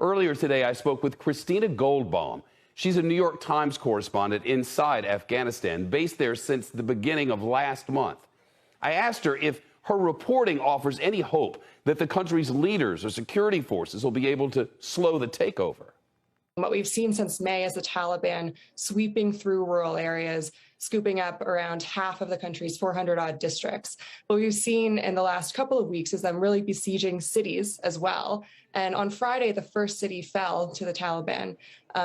Earlier today, I spoke with Christina Goldbaum. She's a New York Times correspondent inside Afghanistan, based there since the beginning of last month. I asked her if her reporting offers any hope that the country's leaders or security forces will be able to slow the takeover. What we've seen since May is the Taliban sweeping through rural areas, scooping up around half of the country's 400-odd districts. What we've seen in the last couple of weeks is them really besieging cities as well. And on Friday, the first city fell to the Taliban.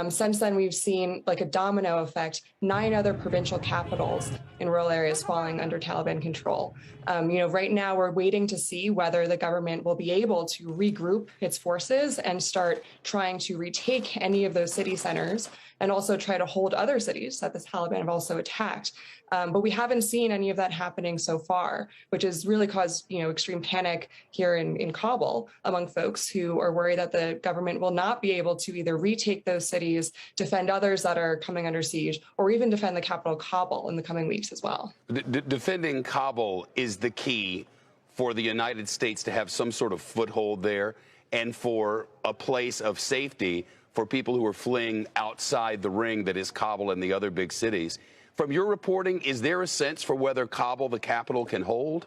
Since then, we've seen, like a domino effect, 9 other provincial capitals in rural areas falling under Taliban control. Right now, we're waiting to see whether the government will be able to regroup its forces and start trying to retake any of those city centers, and also try to hold other cities that the Taliban have also attacked. But we haven't seen any of that happening so far, which has really caused, extreme panic here in Kabul among folks who are worried that the government will not be able to either retake those cities, defend others that are coming under siege, or even defend the capital, Kabul, in the coming weeks as well. Defending Kabul is the key for the United States to have some sort of foothold there and for a place of safety for people who are fleeing outside the ring that is Kabul and the other big cities. From your reporting, is there a sense for whether Kabul, the capital, can hold?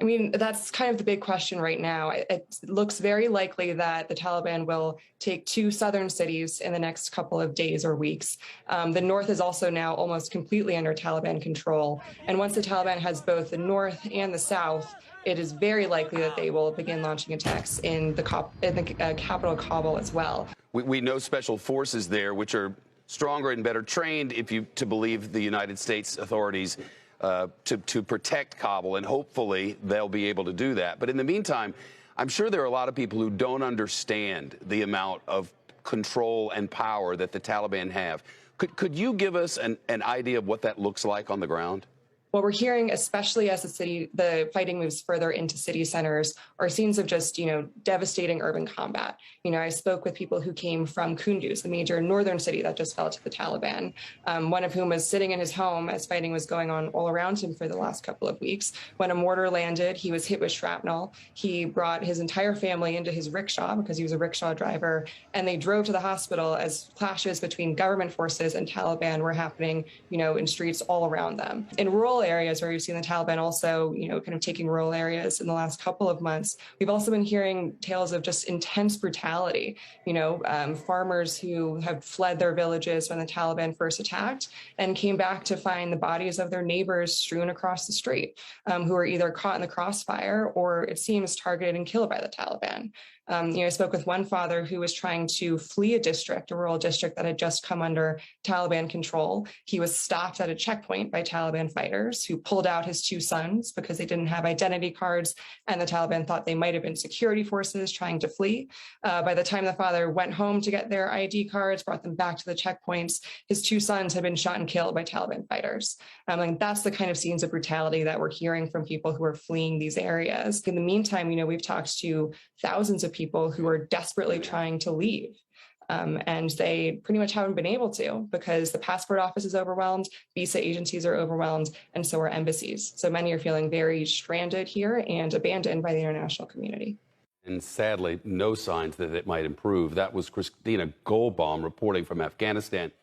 I mean, that's kind of the big question right now. It looks very likely that the Taliban will take 2 southern cities in the next couple of days or weeks. The north is also now almost completely under Taliban control. And once the Taliban has both the north and the south, it is very likely that they will begin launching attacks in the capital, Kabul, as well. We know special forces there, which are stronger and better trained, to believe the United States authorities, to protect Kabul, and hopefully they'll be able to do that. But in the meantime, I'm sure there are a lot of people who don't understand the amount of control and power that the Taliban have. Could you give us an idea of what that looks like on the ground? What we're hearing, especially as the fighting moves further into city centers, are scenes of just, devastating urban combat. I spoke with people who came from Kunduz, the major northern city that just fell to the Taliban, one of whom was sitting in his home as fighting was going on all around him for the last couple of weeks. When a mortar landed, he was hit with shrapnel. He brought his entire family into his rickshaw because he was a rickshaw driver, and they drove to the hospital as clashes between government forces and Taliban were happening, in streets all around them. In rural areas where we've seen the Taliban also, kind of taking rural areas in the last couple of months, we've also been hearing tales of just intense brutality. Farmers who have fled their villages when the Taliban first attacked and came back to find the bodies of their neighbors strewn across the street, who were either caught in the crossfire or, it seems, targeted and killed by the Taliban. I spoke with one father who was trying to flee a rural district that had just come under Taliban control. He was stopped at a checkpoint by Taliban fighters who pulled out his 2 sons because they didn't have identity cards, and the Taliban thought they might have been security forces trying to flee. By the time the father went home to get their ID cards, brought them back to the checkpoints, his 2 sons had been shot and killed by Taliban fighters. That's the kind of scenes of brutality that we're hearing from people who are fleeing these areas. In the meantime, we've talked to thousands of people who are desperately trying to leave. And they pretty much haven't been able to because the passport office is overwhelmed, visa agencies are overwhelmed, and so are embassies. So many are feeling very stranded here and abandoned by the international community. And sadly, no signs that it might improve. That was Christina Goldbaum reporting from Afghanistan.